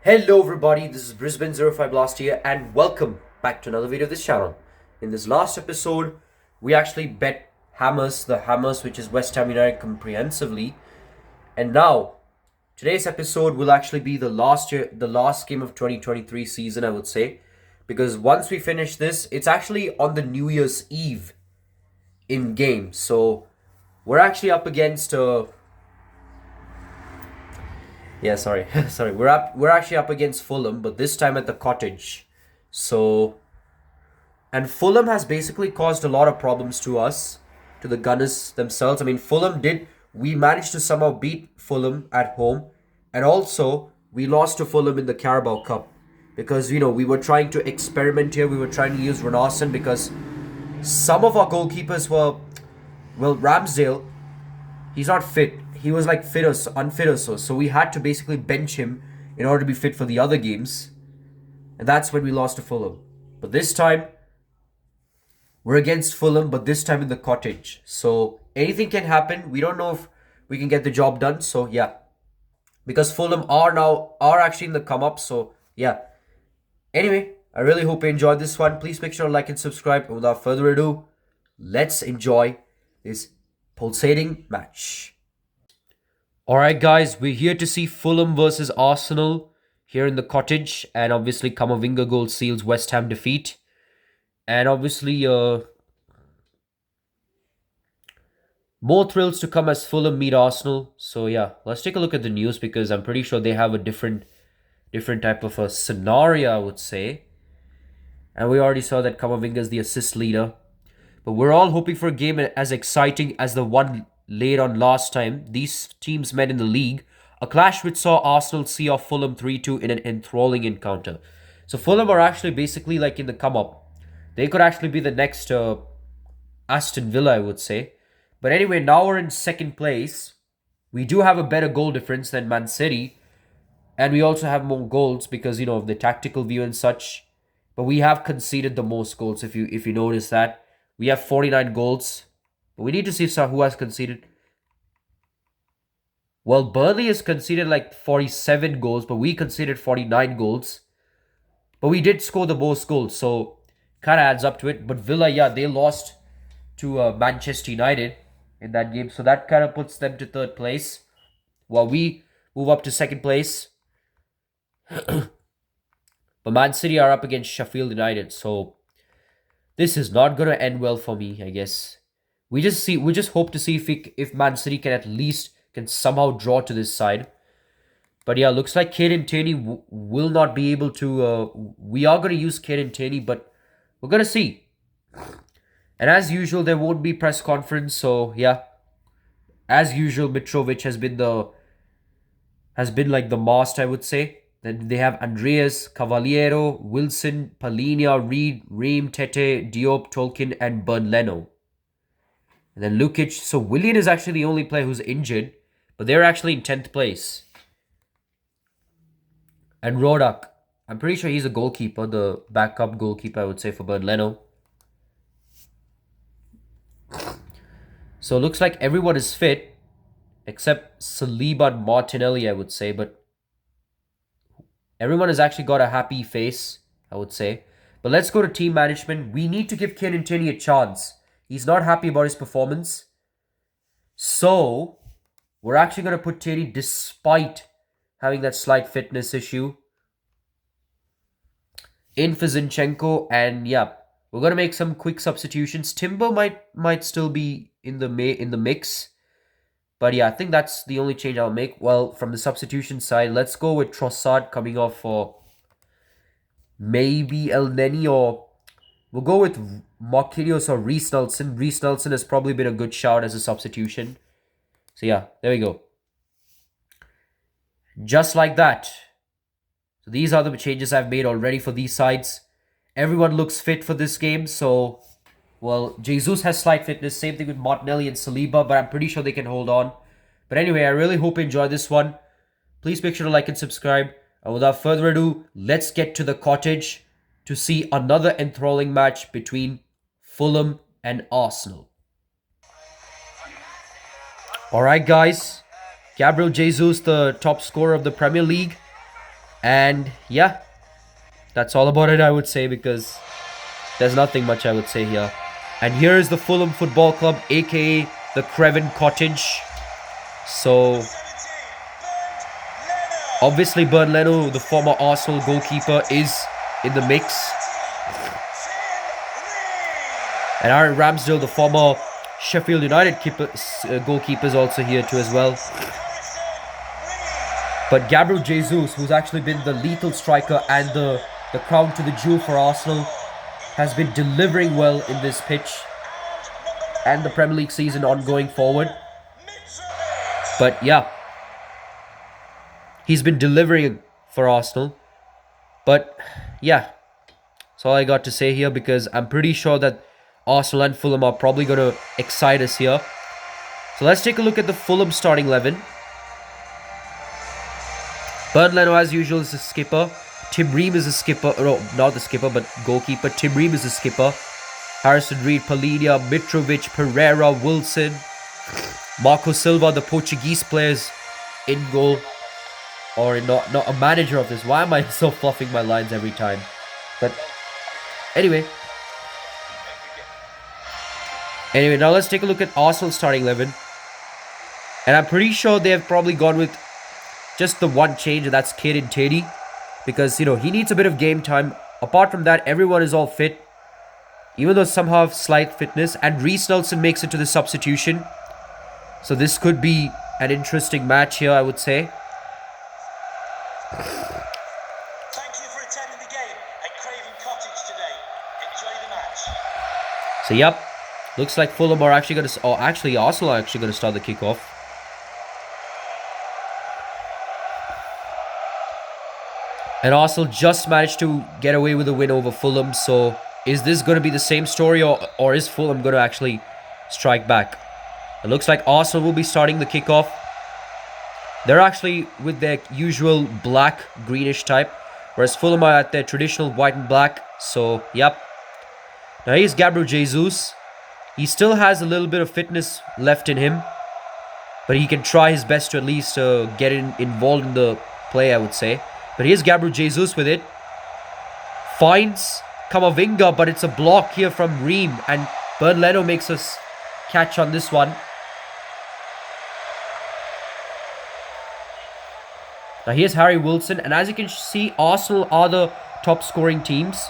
Hello everybody, this is Brisbane05 last year and welcome back to another video of this channel. In this last episode, we actually bet the Hammers which is West Ham United comprehensively. And now, today's episode will actually be the last game of 2023 season, I would say. Because once we finish this, it's actually on the New Year's Eve in game. So, we're actually up against sorry. We're actually up against Fulham, but this time at the Cottage. And Fulham has basically caused a lot of problems to us, to the Gunners themselves. I mean, we managed to somehow beat Fulham at home, and also we lost to Fulham in the Carabao Cup because we were trying to experiment here. We were trying to use Renarsson because some of our goalkeepers were, Ramsdale, he's not fit. He was like unfit or so. So we had to basically bench him in order to be fit for the other games. And that's when we lost to Fulham. But this time, we're against Fulham, but this time in the Cottage. So anything can happen. We don't know if we can get the job done. So yeah. Because Fulham are actually in the come up. So yeah. Anyway, I really hope you enjoyed this one. Please make sure to like and subscribe. And without further ado, let's enjoy this pulsating match. Alright guys, we're here to see Fulham versus Arsenal here in the Cottage, and obviously Camavinga goal seals West Ham defeat. And obviously more thrills to come as Fulham meet Arsenal. So yeah, let's take a look at the news because I'm pretty sure they have a different type of a scenario, I would say. And we already saw that Camavinga is the assist leader. But we're all hoping for a game as exciting as the one laid on last time these teams met in the league, a clash which saw Arsenal see off Fulham 3-2 in an enthralling encounter. So Fulham are actually basically like in the come-up. They could actually be the next Aston Villa, I would say. But anyway, now we're in second place. We do have a better goal difference than Man City. And we also have more goals because, of the tactical view and such. But we have conceded the most goals, if you notice that. We have 49 goals. But we need to see who has conceded. Well, Burnley has conceded like 47 goals, but we conceded 49 goals. But we did score the most goals, so kind of adds up to it. But Villa, yeah, they lost to Manchester United in that game. So that kind of puts them to third place, while we move up to second place. But Man City are up against Sheffield United, so this is not going to end well for me, I guess. We just hope to see if Man City can somehow draw to this side. But yeah, looks like Caden Taney will not be able to. We are going to use Caden Taney, but we're going to see. And as usual, there won't be press conference. So yeah, as usual, Mitrovic has been like the mast, I would say. Then they have Andreas, Cavaliero, Wilson, Palhinha, Reed, Ream, Tete, Diop, Tolkien, and Bern Leno. And then Lukic. So Willian is actually the only player who's injured. But they're actually in 10th place. And Rodak. I'm pretty sure he's a goalkeeper. The backup goalkeeper, I would say, for Bern Leno. So it looks like everyone is fit. Except Saliba and Martinelli, I would say. But everyone has actually got a happy face, I would say. But let's go to team management. We need to give Caden Taney a chance. He's not happy about his performance. So we're actually going to put Taney despite having that slight fitness issue in for Zinchenko. And yeah, we're going to make some quick substitutions. Timber might still be in the mix. But yeah, I think that's the only change I'll make. Well, from the substitution side, let's go with Trossard coming off for maybe El Neni, or we'll go with Marquinhos or Reece Nelson. Reece Nelson has probably been a good shout as a substitution. So yeah, there we go. Just like that. So these are the changes I've made already for these sides. Everyone looks fit for this game. So, well, Jesus has slight fitness. Same thing with Martinelli and Saliba, but I'm pretty sure they can hold on. But anyway, I really hope you enjoyed this one. Please make sure to like and subscribe. And without further ado, let's get to the Cottage to see another enthralling match between Fulham and Arsenal. Alright guys, Gabriel Jesus, the top scorer of the Premier League, And yeah, that's all about it, I would say, because there's nothing much I would say here. And here is the Fulham Football Club, aka the Craven Cottage. So obviously Bernd Leno, the former Arsenal goalkeeper, is in the mix. And Aaron Ramsdale, the former Sheffield United goalkeeper, is also here too as well. But Gabriel Jesus, who's actually been the lethal striker and the crown to the jewel for Arsenal, has been delivering well in this pitch and the Premier League season ongoing forward. But yeah, he's been delivering for Arsenal. But yeah, that's all I got to say here, because I'm pretty sure that Arsenal and Fulham are probably going to excite us here. So let's take a look at the Fulham starting 11. Bernd Leno, as usual, is the skipper. Tim Ream is the skipper. No, not the skipper, but goalkeeper. Tim Ream is the skipper. Harrison Reed, Palhinha, Mitrovic, Pereira, Wilson, Marco Silva, the Portuguese players in goal. Or not a manager of this. Why am I so fluffing my lines every time? But anyway. Now let's take a look at Arsenal's starting 11. And I'm pretty sure they have probably gone with just the one change, and that's Kaden Teddy. Because, you know, he needs a bit of game time. Apart from that, everyone is all fit. Even though some have slight fitness. And Reece Nelson makes it to the substitution. So this could be an interesting match here, I would say. Thank you for attending the game at Craven Cottage today. Enjoy the match. So, yep. Looks like Fulham are actually going to... Or actually, Arsenal are actually going to start the kickoff. And Arsenal just managed to get away with a win over Fulham. So, is this going to be the same story, or is Fulham going to actually strike back? It looks like Arsenal will be starting the kickoff. They're actually with their usual black, greenish type, whereas Fulham are at their traditional white and black. So, yep. Now, here's Gabriel Jesus. He still has a little bit of fitness left in him, but he can try his best to at least get involved in the play, I would say. But here's Gabriel Jesus with it. Finds Camavinga, but it's a block here from Ream. And Bernd Leno makes us catch on this one. Now here's Harry Wilson. And as you can see, Arsenal are the top scoring teams.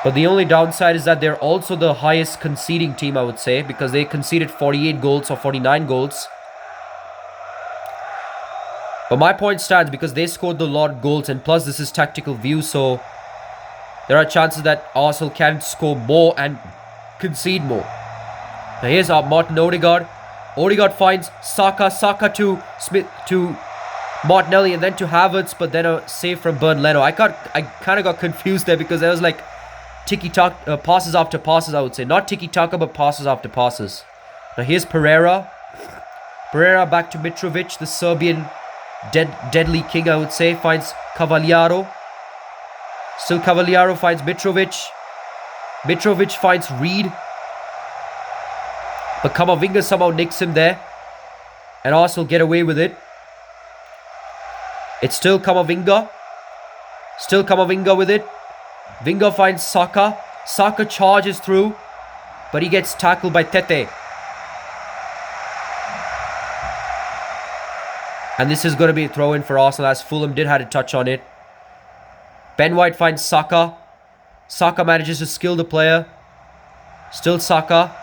But the only downside is that they're also the highest conceding team, I would say. Because they conceded 48 goals or 49 goals. But my point stands because they scored a lot of goals, and plus this is tactical view, so there are chances that Arsenal can score more and concede more. Now here's our Martin Odegaard. Odegaard finds Saka to Martinelli and then to Havertz, but then a save from Bernd Leno. I kind of got confused there because there was like tiki-taka, passes after passes, I would say. Not tiki-taka, but passes after passes. Now here's Pereira. Pereira back to Mitrovic, the Serbian deadly king, I would say. Finds Cavallaro. Still Cavallaro finds Mitrovic. Mitrovic finds Reed. But Camavinga somehow nicks him there. And Arsenal get away with it. It's still Camavinga. Still Camavinga with it. Vinga finds Saka. Saka charges through. But he gets tackled by Tete. And this is going to be a throw-in for Arsenal, as Fulham did have a touch on it. Ben White finds Saka. Saka manages to skill the player. Still Saka.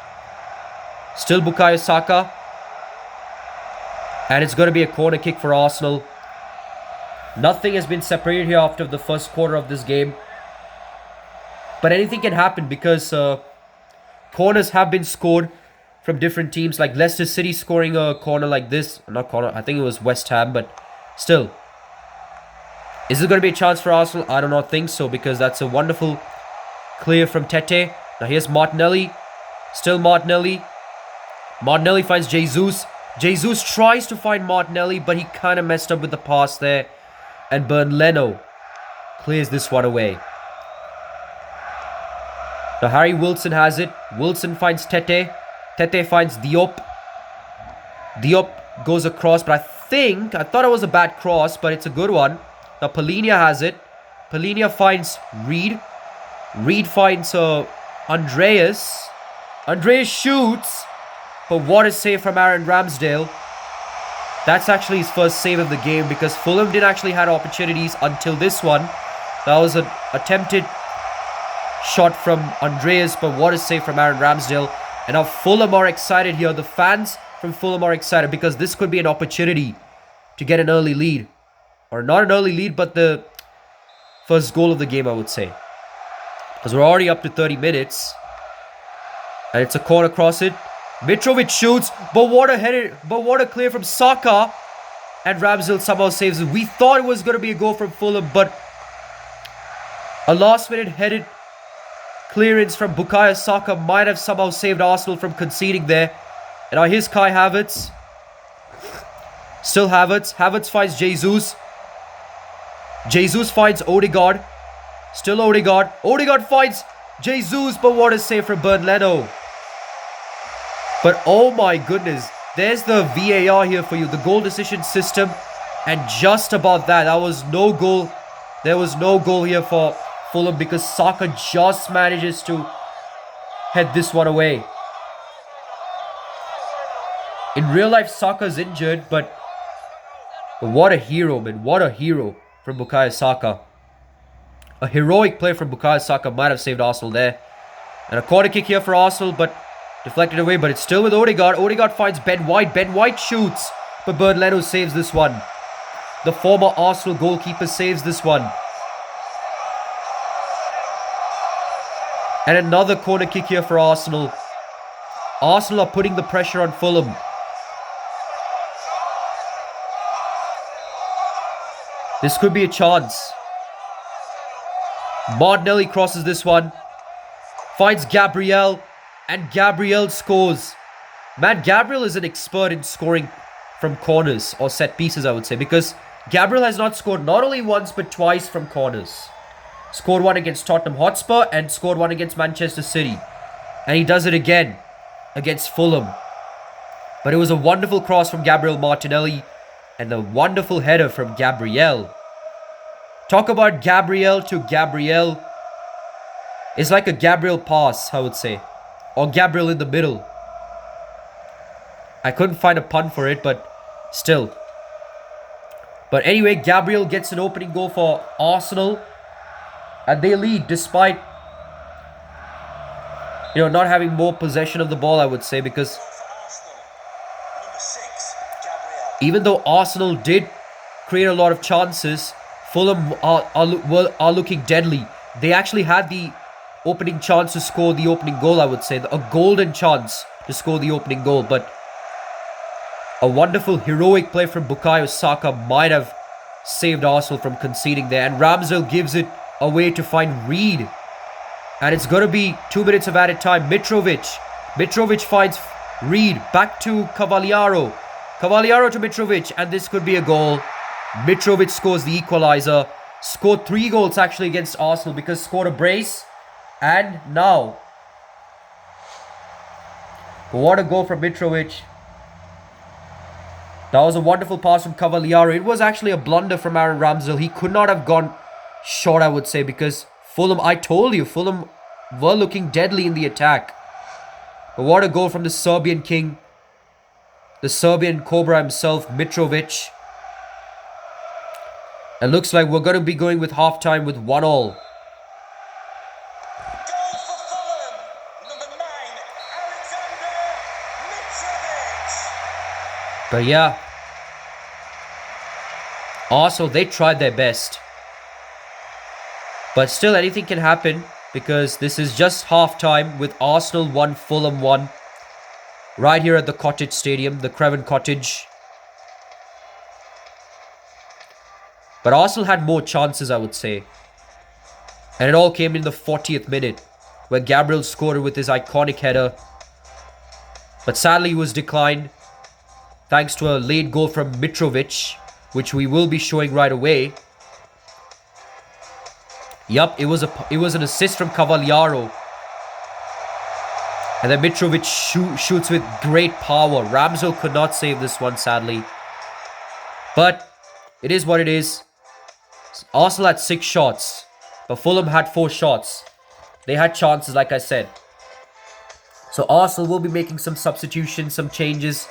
Still Bukayo Saka. And it's going to be a corner kick for Arsenal. Nothing has been separated here after the first quarter of this game. But anything can happen because corners have been scored from different teams, like Leicester City scoring a corner like this. Not corner, I think it was West Ham, but still. Is it going to be a chance for Arsenal? I do not think so, because that's a wonderful clear from Tete. Now here's Martinelli. Still Martinelli. Martinelli finds Jesus. Jesus tries to find Martinelli, but he kind of messed up with the pass there. And Bernd Leno clears this one away. Now Harry Wilson has it. Wilson finds Tete. Tete finds Diop. Diop goes across, but I thought it was a bad cross, but it's a good one. Now Polinia has it. Polinia finds Reed. Reed finds Andreas. Andreas shoots. But what a save from Aaron Ramsdale. That's actually his first save of the game, because Fulham didn't actually have opportunities until this one. That was an attempted shot from Andreas, but what a save from Aaron Ramsdale. And now Fulham are excited here. The fans from Fulham are excited because this could be an opportunity to get an early lead. Or not an early lead, but the first goal of the game, I would say. Because we're already up to 30 minutes. And it's a corner cross it. Mitrovic shoots, but what a clear from Saka. And Ramsdale somehow saves it. We thought it was going to be a goal from Fulham, but a last minute headed clearance from Bukayo Saka might have somehow saved Arsenal from conceding there. And now here's Kai Havertz. Still Havertz. Havertz finds Jesus. Jesus finds Odegaard. Still Odegaard. Odegaard finds Jesus, but what a save from Bernd Leno. But oh my goodness, there's the VAR here for you, the goal decision system. And just about that, that was no goal. There was no goal here for Fulham because Saka just manages to head this one away. In real life, Saka's injured, but what a hero, man. What a hero from Bukayo Saka. A heroic play from Bukayo Saka might have saved Arsenal there. And a corner kick here for Arsenal, but deflected away, but it's still with Odegaard. Odegaard finds Ben White. Ben White shoots, but Bernd Leno saves this one. The former Arsenal goalkeeper saves this one. And another corner kick here for Arsenal. Arsenal are putting the pressure on Fulham. This could be a chance. Martinelli crosses this one. Finds Gabriel. And Gabriel scores. Man, Gabriel is an expert in scoring from corners or set pieces, I would say. Because Gabriel has not scored not only once but twice from corners. Scored one against Tottenham Hotspur and scored one against Manchester City. And he does it again against Fulham. But it was a wonderful cross from Gabriel Martinelli. And a wonderful header from Gabriel. Talk about Gabriel to Gabriel. It's like a Gabriel pass, I would say. Or Gabriel in the middle. I couldn't find a pun for it, but still. But anyway, Gabriel gets an opening goal for Arsenal. And they lead despite, not having more possession of the ball, I would say. Because even though Arsenal did create a lot of chances, Fulham are looking deadly. They actually had the opening chance to score the opening goal, I would say. A golden chance to score the opening goal. But a wonderful heroic play from Bukayo Saka might have saved Arsenal from conceding there. And Ramsdale gives it away to find Reed. And it's going to be 2 minutes of added time. Mitrovic finds Reed. Back to Cavaliero. Cavaliero to Mitrovic. And this could be a goal. Mitrovic scores the equalizer. Scored 3 goals actually against Arsenal because scored a brace. And now. What a goal from Mitrovic. That was a wonderful pass from Cavaliero. It was actually a blunder from Aaron Ramsdale. He could not have gone short, I would say, because Fulham, I told you, Fulham were looking deadly in the attack. But what a goal from the Serbian king. The Serbian Cobra himself, Mitrovic. It looks like we're going to be going with halftime with 1-1. But yeah, Arsenal, they tried their best. But still, anything can happen because this is just half-time with Arsenal 1, Fulham 1. Right here at the Cottage Stadium, the Craven Cottage. But Arsenal had more chances, I would say. And it all came in the 40th minute, where Gabriel scored with his iconic header. But sadly, he was declined. Thanks to a late goal from Mitrovic, which we will be showing right away. Yup, it was an assist from Cavaliero. And then Mitrovic shoots with great power. Ramsdale could not save this one, sadly. But it is what it is. Arsenal had 6 shots, but Fulham had 4 shots. They had chances, like I said. So Arsenal will be making some substitutions, some changes.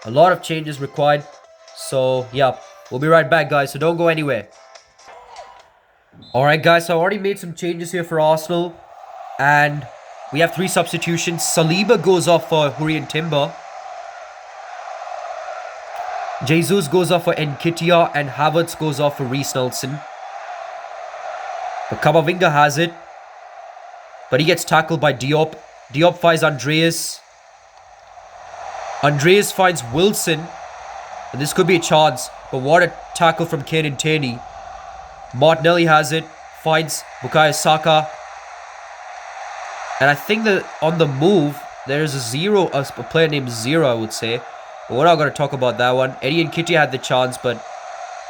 A lot of changes required. So, yeah, we'll be right back, guys. So don't go anywhere. Alright, guys, so I already made some changes here for Arsenal. And we have 3 substitutions. Saliba goes off for Hurricane Timber. Jesus goes off for Nketiah, and Havertz goes off for Reece Nelson. But Camavinga has it. But he gets tackled by Diop. Diop finds Andreas. Andreas finds Wilson. And this could be a chance. But what a tackle from Kane Tierney. Martinelli has it. Finds Bukayo Saka. And I think that on the move, there's a player named Zero, I would say. But we're not going to talk about that one. Eddie Nketiah had the chance, but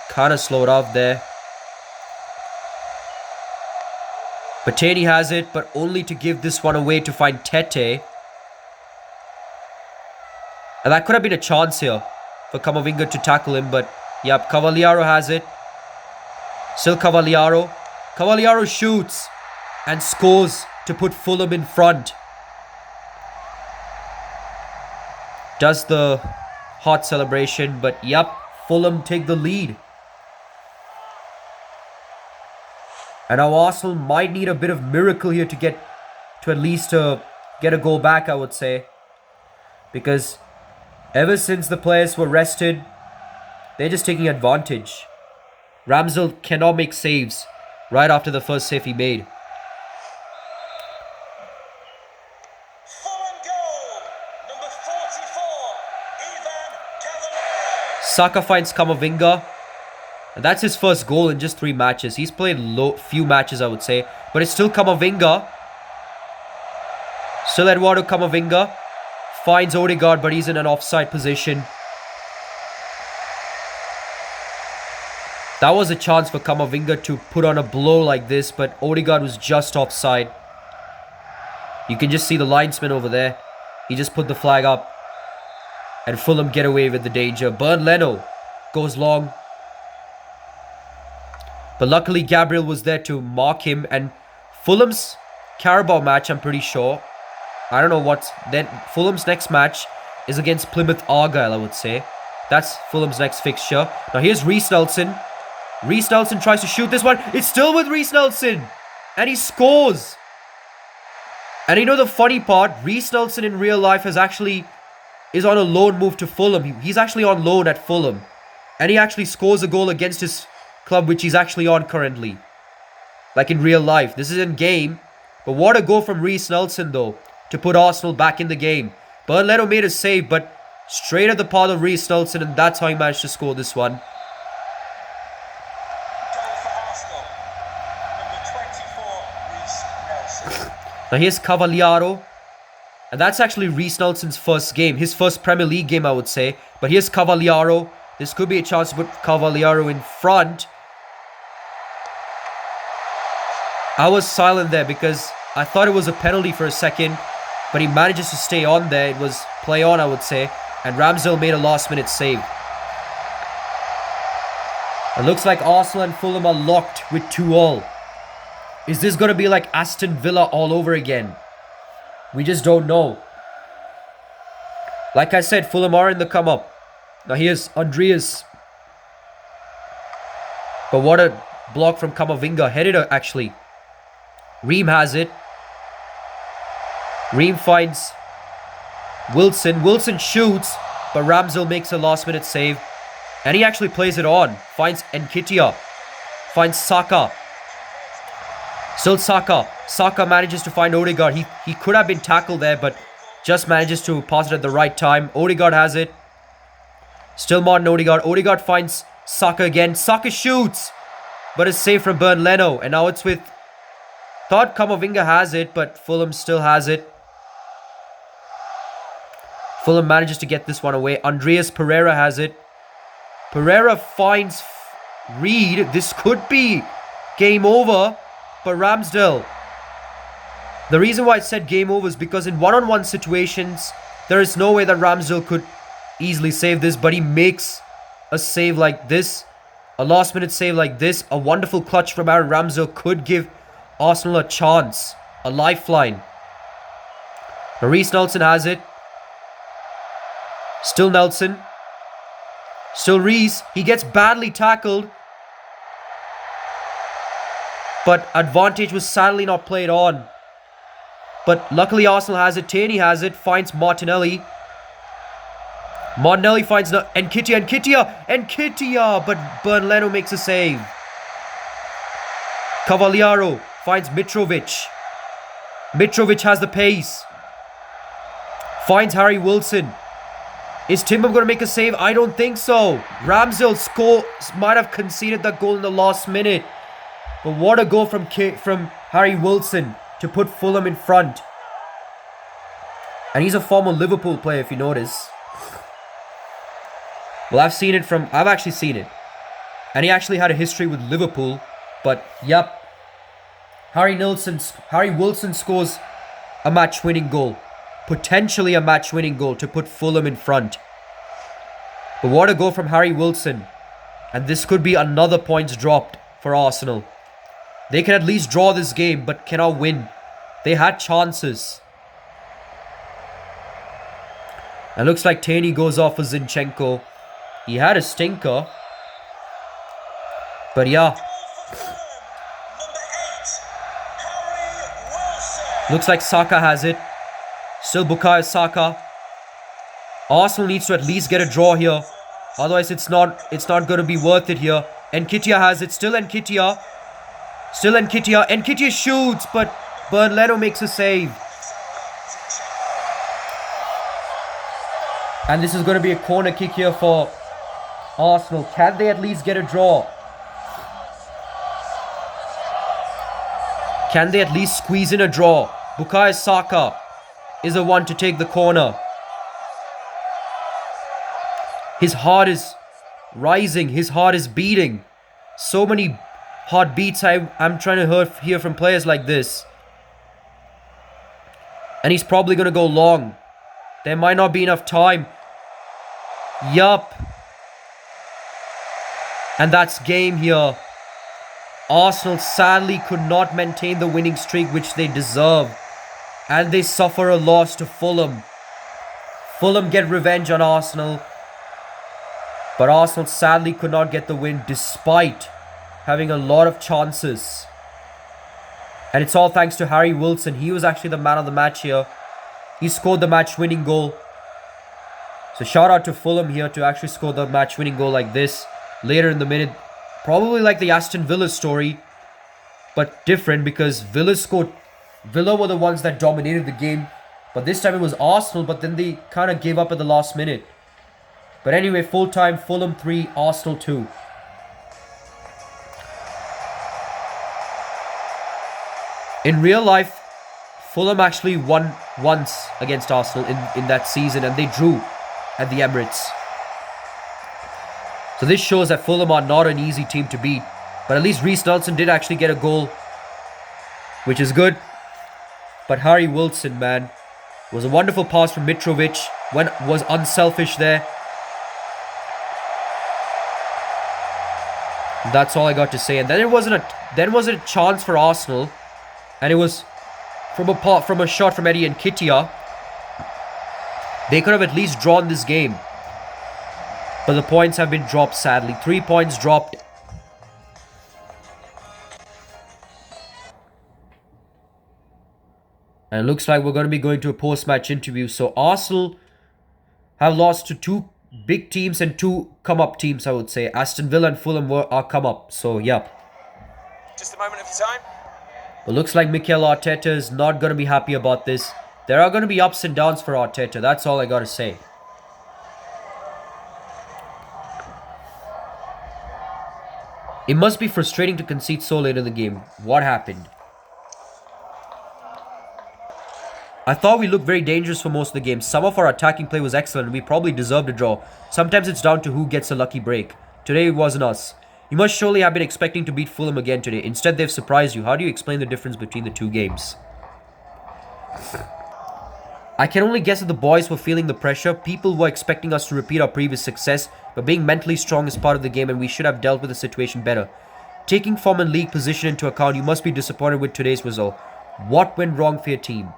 kind of slowed off there. But Tierney has it, but only to give this one away to find Tete. And that could have been a chance here for Camavinga to tackle him, but yep, Cavallero has it. Still Cavallero. Cavallero shoots and scores to put Fulham in front. Does the hot celebration, but yep, Fulham take the lead. And now Arsenal might need a bit of miracle here to get to at least get a goal back, I would say. Because ever since the players were rested, they're just taking advantage. Ramsdale cannot make saves right after the first save he made. Fulham goal, number 44, Ivan Cavallero. Saka finds Camavinga. And that's his first goal in just 3 matches. He's played few matches, I would say. But it's still Camavinga. Still Eduardo Camavinga. Finds Odegaard, but he's in an offside position. That was a chance for Camavinga to put on a blow like this, but Odegaard was just offside. You can just see the linesman over there. He just put the flag up. And Fulham get away with the danger. Bernd Leno goes long. But luckily Gabriel was there to mark him. And Fulham's Carabao match, I'm pretty sure. I don't know what's... Then Fulham's next match is against Plymouth Argyle, I would say. That's Fulham's next fixture. Now here's Reece Nelson. Reece Nelson tries to shoot this one. It's still with Reece Nelson. And he scores. And you know the funny part? Reece Nelson in real life is on a loan move to Fulham. He's actually on loan at Fulham. And he actually scores a goal against his club, which he's actually on currently. Like in real life. This is in game. But what a goal from Reece Nelson though, to put Arsenal back in the game. Bernd Leno made a save, but straight at the path of Reece Nelson, and that's how he managed to score this one. Goal for Arsenal, number 24, Reece Nelson. Now here's Cavallero. And that's actually Reece Nelson's first game. His first Premier League game, I would say. But here's Cavallero. This could be a chance to put Cavallero in front. I was silent there because I thought it was a penalty for a second. But he manages to stay on there. It was play on, I would say. And Ramsdale made a last-minute save. It looks like Arsenal and Fulham are locked with 2-2. Is this going to be like Aston Villa all over again? We just don't know. Like I said, Fulham are in the come-up. Now here's Andreas. But what a block from Camavinga. Headed actually. Ream has it. Ream finds Wilson. Wilson shoots, but Ramsdale makes a last-minute save. And he actually plays it on. Finds Nketiah. Finds Saka. Still Saka. Saka manages to find Odegaard. He could have been tackled there, but just manages to pass it at the right time. Odegaard has it. Still Martin Odegaard. Odegaard finds Saka again. Saka shoots, but it's saved from Bernd Leno. And now it's with... Thought Camavinga has it, but Fulham still has it. Fulham manages to get this one away. Andreas Pereira has it. Pereira finds Reed. This could be game over. But Ramsdale. The reason why I said game over is because in one-on-one situations, there is no way that Ramsdale could easily save this. But he makes a save like this. a last-minute save like this, a wonderful clutch from Aaron Ramsdale could give Arsenal a chance, a lifeline. Reece Nelson has it. Still Nelson. Still Reece. He gets badly tackled. But advantage was sadly not played on. But luckily Arsenal has it. Tierney has it. Finds Martinelli. Martinelli finds Nketiah. But Bernleno makes a save. Cavaliero finds Mitrovic. Mitrovic has the pace. Finds Harry Wilson. Is Timber going to make a save? I don't think so. Ramsdale might have conceded that goal in the last minute. But what a goal from Harry Wilson to put Fulham in front. And he's a former Liverpool player, if you notice. Well, I've actually seen it. And he actually had a history with Liverpool. But, yep. Harry Wilson scores a match-winning goal. Potentially a match-winning goal to put Fulham in front. But what a goal from Harry Wilson. And this could be another points dropped for Arsenal. They can at least draw this game, but cannot win. They had chances. And looks like Tierney goes off for Zinchenko. He had a stinker. But yeah. Looks like Saka has it. Still Bukayo Saka. Arsenal needs to at least get a draw here. Otherwise it's not going to be worth it here. Nketiah has it. Still Nketiah. Nketiah shoots, but Bernleno makes a save. And this is going to be a corner kick here for Arsenal. Can they at least get a draw? Can they at least squeeze in a draw? Bukayo Saka is the one to take the corner. His heart is rising. His heart is beating. So many heartbeats I'm trying to hear from players like this. And he's probably going to go long. There might not be enough time. Yup. And that's game here. Arsenal sadly could not maintain the winning streak which they deserve. And they suffer a loss to Fulham. Fulham get revenge on Arsenal. But Arsenal sadly could not get the win despite having a lot of chances. And it's all thanks to Harry Wilson. He was actually the man of the match here. He scored the match-winning goal. So shout out to Fulham here to actually score the match-winning goal like this. Later in the minute. Probably like the Aston Villa story. But different because Villa were the ones that dominated the game. But this time it was Arsenal. But then they kind of gave up at the last minute. But anyway, full time, Fulham 3, Arsenal 2. In real life, Fulham actually won once against Arsenal in that season. And they drew at the Emirates. So this shows that Fulham are not an easy team to beat. But at least Reece Nelson did actually get a goal, which is good. But Harry Wilson, man, was a wonderful pass from Mitrovic. Was unselfish there. That's all I got to say. And then it wasn't a chance for Arsenal, and it was from a shot from Eddie Nketiah. They could have at least drawn this game. But the points have been dropped, sadly. 3 points dropped. And it looks like we're going to be going to a post-match interview. So Arsenal have lost to 2 big teams and 2 come-up teams, I would say. Aston Villa and Fulham are come-up. So, yeah. Just a moment of your time. But looks like Mikel Arteta is not going to be happy about this. There are going to be ups and downs for Arteta. That's all I got to say. It must be frustrating to concede so late in the game. What happened? I thought we looked very dangerous for most of the game. Some of our attacking play was excellent and we probably deserved a draw. Sometimes it's down to who gets a lucky break. Today it wasn't us. You must surely have been expecting to beat Fulham again today. Instead they've surprised you. How do you explain the difference between the 2 games? I can only guess that the boys were feeling the pressure. People were expecting us to repeat our previous success, but being mentally strong is part of the game and we should have dealt with the situation better. Taking form and league position into account, you must be disappointed with today's result. What went wrong for your team?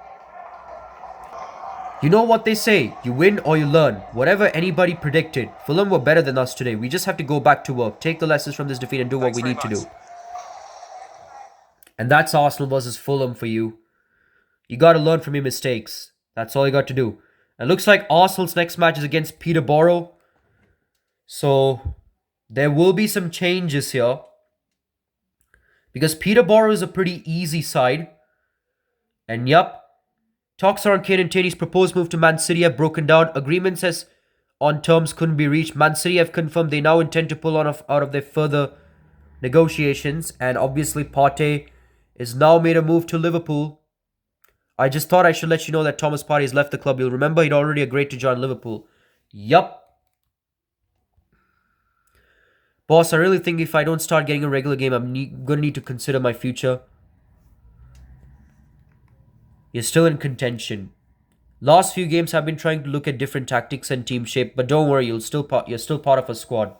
You know what they say, you win or you learn. Whatever anybody predicted, Fulham were better than us today. We just have to go back to work, take the lessons from this defeat and do what we need to do. And that's Arsenal versus Fulham for you. You got to learn from your mistakes. That's all you got to do. It looks like Arsenal's next match is against Peterborough. So there will be some changes here. Because Peterborough is a pretty easy side. And yup, talks around Kane and Tierney's proposed move to Man City have broken down. Agreements as on terms couldn't be reached. Man City have confirmed they now intend to pull out of their further negotiations. And obviously Partey is now made a move to Liverpool. I just thought I should let you know that Thomas Partey has left the club. You'll remember he'd already agreed to join Liverpool. Yup. Boss, I really think if I don't start getting a regular game, I'm going to need to consider my future. You're still in contention. Last few games I've been trying to look at different tactics and team shape, but don't worry, you're still part of a squad.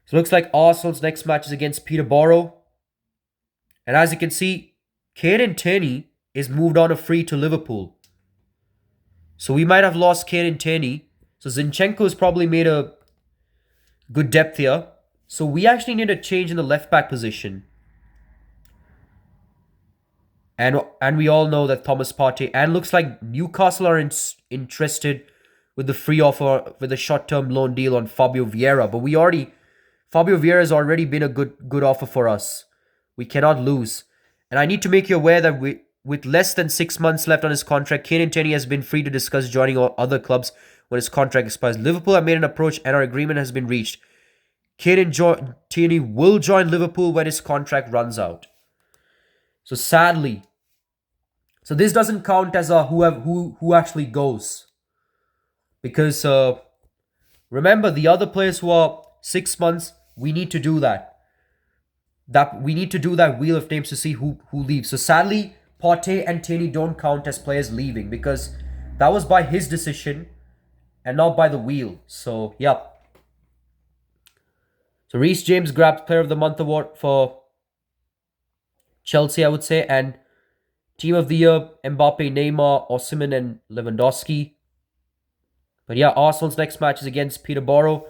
So it looks like Arsenal's next match is against Peterborough. And as you can see, Kane and Tierney is moved on a free to Liverpool. So we might have lost Kane and Tierney. So Zinchenko has probably made a good depth here. So we actually need a change in the left back position. And we all know that Thomas Partey, and looks like Newcastle are interested with the free offer with a short-term loan deal on Fabio Vieira. But Fabio Vieira has already been a good offer for us. We cannot lose. And I need to make you aware that with less than 6 months left on his contract, Kane and Tierney has been free to discuss joining other clubs when his contract expires. Liverpool have made an approach and our agreement has been reached. Kane and Tierney will join Liverpool when his contract runs out. So sadly, so this doesn't count as a who actually goes. Because remember, the other players who are 6 months, we need to do that. We need to do that wheel of names to see who leaves. So sadly, Partey and Tierney don't count as players leaving because that was by his decision and not by the wheel. So, yep. So Reece James grabbed Player of the Month award for Chelsea, I would say, and Team of the Year, Mbappe, Neymar, Osimhen, and Lewandowski. But yeah, Arsenal's next match is against Peterborough.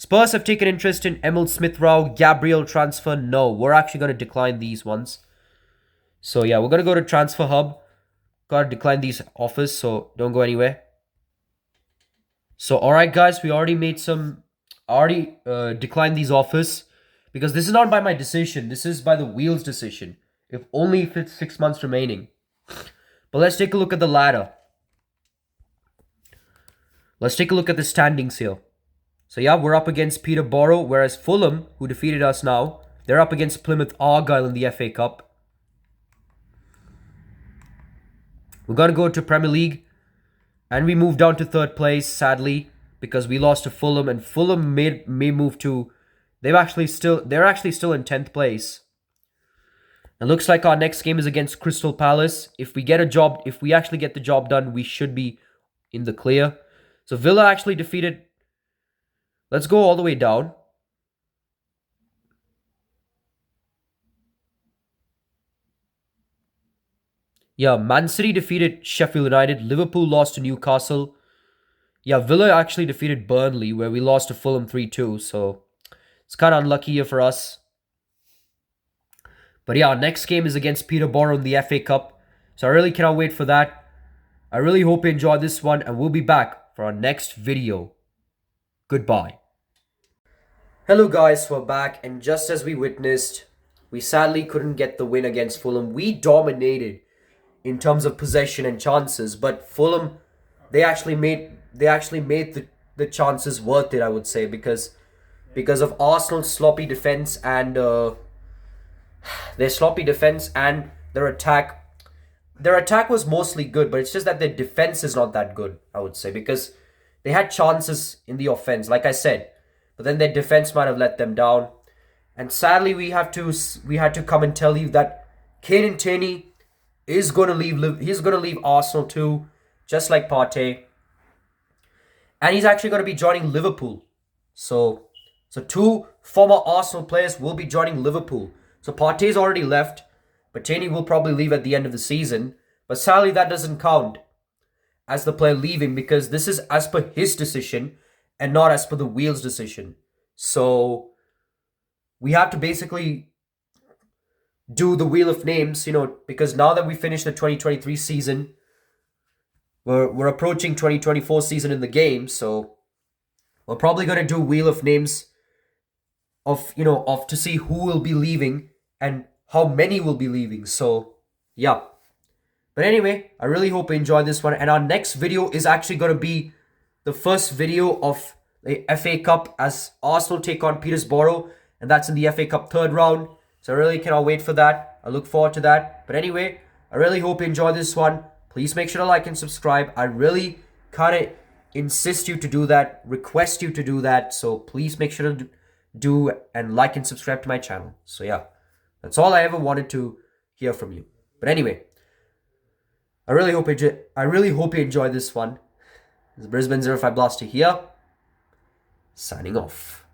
Spurs have taken interest in Emil Smith-Rowe, Gabriel transfer. No, we're actually going to decline these ones. So yeah, we're going to go to Transfer Hub. Got to decline these offers, so don't go anywhere. So alright guys, we already declined these offers. Because this is not by my decision, this is by the wheel's decision. If it's 6 months remaining. But let's take a look at the ladder. Let's take a look at the standings here. So yeah, we're up against Peterborough, whereas Fulham, who defeated us now, they're up against Plymouth Argyle in the FA Cup. We're going to go to Premier League. And we moved down to third place, sadly, because we lost to Fulham. And Fulham may move to... They're actually still in 10th place. It looks like our next game is against Crystal Palace. If we actually get the job done, we should be in the clear. So Villa actually defeated... Let's go all the way down. Yeah, Man City defeated Sheffield United. Liverpool lost to Newcastle. Yeah, Villa actually defeated Burnley, where we lost to Fulham 3-2. So it's kind of unlucky here for us. But yeah, our next game is against Peterborough in the FA Cup. So I really cannot wait for that. I really hope you enjoyed this one, and we'll be back for our next video. Goodbye. Hello guys, we're back, and just as we witnessed, we sadly couldn't get the win against Fulham. We dominated in terms of possession and chances, but Fulham, they actually made the chances worth it, I would say, because of Arsenal's sloppy defense and their attack. Their attack was mostly good, but it's just that their defense is not that good, I would say, because they had chances in the offense, like I said, but then their defense might have let them down. And sadly, we had to come and tell you that Kane and Tierney is going to leave. He's going to leave Arsenal too, just like Partey, and he's actually going to be joining Liverpool. So two former Arsenal players will be joining Liverpool. So Partey's already left, but Cheney will probably leave at the end of the season. But sadly, that doesn't count as the player leaving because this is as per his decision and not as per the Wheels decision. So we have to basically do the wheel of names, because now that we finished the 2023 season, we're approaching 2024 season in the game, so we're probably going to do wheel of names of to see who will be leaving and how many will be leaving. So yeah. But anyway, I really hope you enjoyed this one, and our next video is actually going to be the first video of the FA Cup as Arsenal take on Peterborough, and that's in the FA Cup third round. So I really cannot wait for that. I look forward to that. But anyway, I really hope you enjoyed this one. Please make sure to like and subscribe. I really kind of insist you to do that, request you to do that. So please make sure to do and like and subscribe to my channel. So yeah, that's all I ever wanted to hear from you. But anyway, I really hope you enjoyed this one. This is Brisbane 05 Blaster here, signing off.